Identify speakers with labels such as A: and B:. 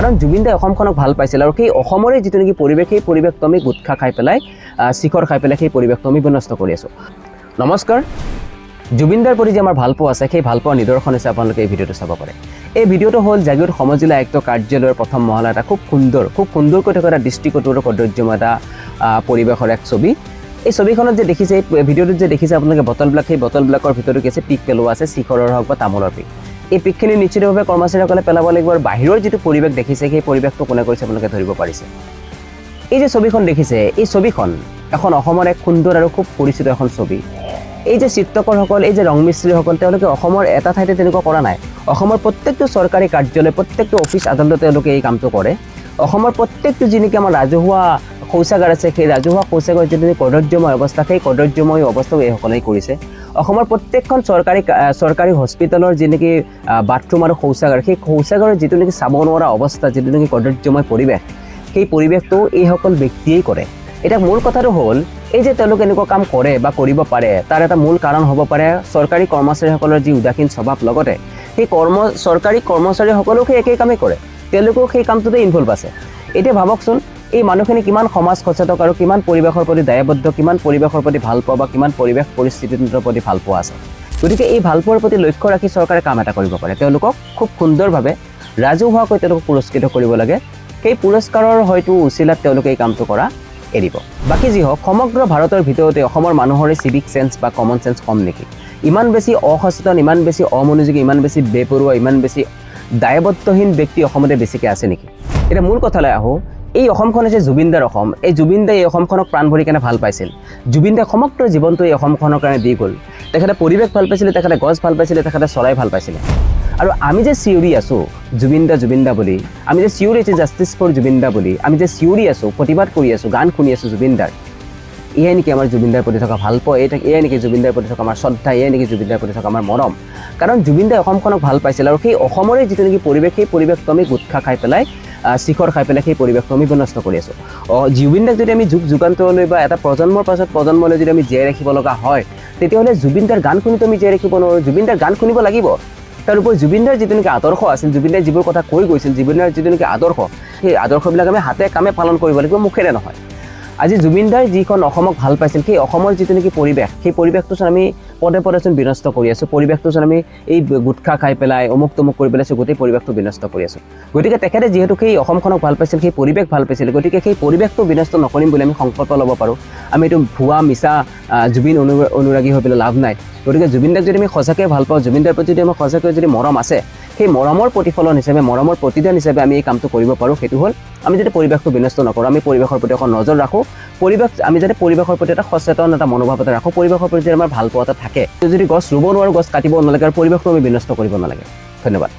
A: কাৰণ জুবিন দাই অসমখনক ভাল পাইছিল আৰু সেই অসমৰে যিটো নেকি পৰিৱেশ সেই পৰিৱেশটো আমি গুটখা খাই পেলাই শিখৰ খাই পেলাই সেই পৰিৱেশটো আমি বিনষ্ট কৰি আছোঁ নমস্কাৰ জুবিন দাৰ প্ৰতি যে আমাৰ ভালপোৱা আছে সেই ভালপোৱা নিদৰ্শন হিচাপে আপোনালোকে এই ভিডিঅ'টো চাব পাৰে এই ভিডিঅ'টো হ'ল জাগিৰোড সমজিলা আয়ুক্ত কাৰ্যালয়ৰ প্ৰথম মহলা এটা খুব সুন্দৰকৈ থকা এটা দৃষ্টিকটুৰ সৌন্দৰ্যময় এটা পৰিৱেশৰ এক ছবি এই ছবিখনত যে দেখিছে ভিডিঅ'টোত যে দেখিছে আপোনালোকে বটলবিলাক সেই বটলবিলাকৰ ভিতৰত কি আছে পিক পেলোৱা আছে শিখৰৰ হওক বা তামোলৰ পিক এই পিকখিনি নিশ্চিতভাৱে কৰ্মচাৰীসকলে পেলাব লাগিব আৰু বাহিৰৰ যিটো পৰিৱেশ দেখিছে সেই পৰিৱেশটো কোনে কৰিছে আপোনালোকে ধৰিব পাৰিছে এই যে ছবিখন দেখিছে এই ছবিখন এখন অসমৰ এক সুন্দৰ আৰু খুব পৰিচিত এখন ছবি এই যে চিত্ৰকৰসকল এই যে ৰং মিস্ত্ৰীসকল তেওঁলোকে অসমৰ এটা ঠাইতে তেনেকুৱা কৰা নাই অসমৰ প্ৰত্যেকটো চৰকাৰী কাৰ্যালয় প্ৰত্যেকটো অফিচ আদালতত তেওঁলোকে এই কামটো কৰে অসমৰ প্ৰত্যেকটো যিনেকি আমাৰ ৰাজহুৱা শৌচাগাৰ আছে সেই ৰাজহুৱা শৌচাগাৰ যিটো কদৰ্যময় অৱস্থা সেই কদৰ্যময় অৱস্থাও এইসকলেই কৰিছে অসমৰ প্ৰত্যেকখন চৰকাৰী হস্পিটেলৰ যিনেকি বাথৰুম আৰু শৌচাগাৰ সেই শৌচাগাৰৰ যিটো নেকি চাব নোৱাৰা অৱস্থা যিটো নেকি কদৰ্যময় পৰিৱেশ সেই পৰিৱেশটো এইসকল ব্যক্তিয়েই কৰে এতিয়া মূল কথাটো হ'ল এই যে তেওঁলোকে এনেকুৱা কাম কৰে বা কৰিব পাৰে তাৰ এটা মূল কাৰণ হ'ব পাৰে চৰকাৰী কৰ্মচাৰীসকলৰ যি উদাসীন স্বভাৱ লগতে সেই চৰকাৰী কৰ্মচাৰীসকলেও সেই একেই কামেই কৰে তেওঁলোকেও সেই কামটোতে ইনভলভ আছে এতিয়া ভাবকচোন এই মানুহখিনি কিমান সমাজ সচেতন আৰু কিমান পৰিৱেশৰ প্ৰতি দায়বদ্ধ কিমান পৰিৱেশৰ প্ৰতি ভাল পোৱা বা কিমান পৰিৱেশ পৰিস্থিতিৰ প্ৰতি ভাল পোৱা আছে গতিকে এই ভালপোৱাৰ প্ৰতি লক্ষ্য ৰাখি চৰকাৰে কাম এটা কৰিব পাৰে তেওঁলোকক খুব সুন্দৰভাৱে ৰাজহুৱাকৈ তেওঁলোকক পুৰস্কৃত কৰিব লাগে সেই পুৰস্কাৰৰ হয়তো উচিলাত তেওঁলোকে এই কামটো কৰা এৰিব বাকী যি হওক সমগ্ৰ ভাৰতৰ ভিতৰতে অসমৰ মানুহৰে চিভিক সেন্স বা কমন সেন্স কম নেকি ইমান বেছি অসচেতন ইমান বেছি অমনোযোগী ইমান বেছি বেপৰুৱা ইমান বেছি দায়বদ্ধহীন ব্যক্তি অসমতে বেছিকৈ আছে নেকি এতিয়া মূল কথালৈ আহোঁ এই অসমখন হৈছে জুবিন দাৰ অসম এই জুবিন দাই এই অসমখনক প্ৰাণ ভৰি কেনে ভাল পাইছিল জুবিন দাই সমগ্ৰ জীৱনটো এই অসমখনৰ কাৰণে দি গ'ল তেখেতে পৰিৱেশ ভাল পাইছিলে তেখেতে গছ ভাল পাইছিলে তেখেতে চৰাই ভাল পাইছিলে আৰু আমি যে চিঞৰি আছোঁ জুবিন দা বুলি আমি যে চিঞৰি আছোঁ জাষ্টিছ ফৰ জুবিন দা বুলি আমি যে চিঞৰি আছোঁ প্ৰতিবাদ কৰি আছোঁ গান শুনি আছোঁ জুবিন দাৰ এয়াই নেকি আমাৰ জুবিন দাৰ প্ৰতি থকা ভালপোৱা এয়াই নেকি জুবিন দাৰ প্ৰতি থকা আমাৰ শ্ৰদ্ধা এয়াই নেকি জুবিন দাৰ প্ৰতি থকা আমাৰ মৰম কাৰণ জুবিন দাই অসমখনক ভাল পাইছিল আৰু সেই অসমৰে যিটো নেকি পৰিৱেশ সেই পৰিৱেশটো আমি গুটখা খাই পেলাই শিখৰ খাই পেলাই সেই পৰিৱেশটো আমি বিনষ্ট কৰি আছোঁ জুবিন দাক যদি আমি যুগান্তৰলৈ বা এটা প্ৰজন্মৰ পাছত প্ৰজন্মলৈ যদি আমি জীয়াই ৰাখিব লগা হয় তেতিয়াহ'লে জুবিন দাৰ গান শুনিতো আমি জীয়াই ৰাখিব নোৱাৰোঁ জুবিন দাৰ গান শুনিব লাগিব তাৰ উপৰি জুবিন দাৰ যিটো নেকি আদৰ্শ আছিল জুবিন দাই যিবোৰ কথা কৈ গৈছিল জুবিন দাৰ যিটো নেকি আদৰ্শ সেই আদৰ্শবিলাক আমি হাতে কামে পালন কৰিব লাগিব মুখেৰে নহয় আজি জুবিন দাই যিখন অসমক ভাল পাইছিল সেই অসমৰ যিটো নেকি পৰিৱেশ সেই পৰিৱেশটোচোন আমি পদে বিনষ্ট কৰি আছোঁ পৰিৱেশটোচোন আমি এই গুটখা খাই পেলাই অমুক তমুক কৰি পেলাইছোঁ গোটেই পৰিৱেশটো বিনষ্ট কৰি আছোঁ গতিকে তেখেতে যিহেতু সেই অসমখনক ভাল পাইছিল সেই পৰিৱেশ ভাল পাইছিল গতিকে সেই পৰিৱেশটো বিনষ্ট নকৰিম বুলি আমি সংকল্প ল'ব পাৰোঁ আমি এইটো ভুৱা মিছা জুবিন অনুৰাগী হৈ পেলাই লাভ নাই গতিকে জুবিন দাক যদি আমি সঁচাকৈ ভাল পাওঁ জুবিন দাৰ প্ৰতি যদি আমাৰ সঁচাকৈ যদি মৰম আছে সেই মৰমৰ প্ৰতিফলন হিচাপে মৰমৰ প্ৰতিদান হিচাপে আমি এই কামটো কৰিব পাৰোঁ সেইটো হ'ল আমি যাতে পৰিৱেশটো বিনষ্ট নকৰোঁ আমি পৰিৱেশৰ প্ৰতি এখন নজৰ ৰাখোঁ আমি যাতে পৰিৱেশৰ প্ৰতি এটা সচেতন এটা মনোভাৱ এটা ৰাখোঁ পৰিৱেশৰ প্ৰতি আমাৰ ভালপোৱা এটা থাকে যদি গছ ৰুব নোৱাৰোঁ গছ কাটিব নালাগে আৰু পৰিৱেশটো আমি বিনষ্ট কৰিব নালাগে ধন্যবাদ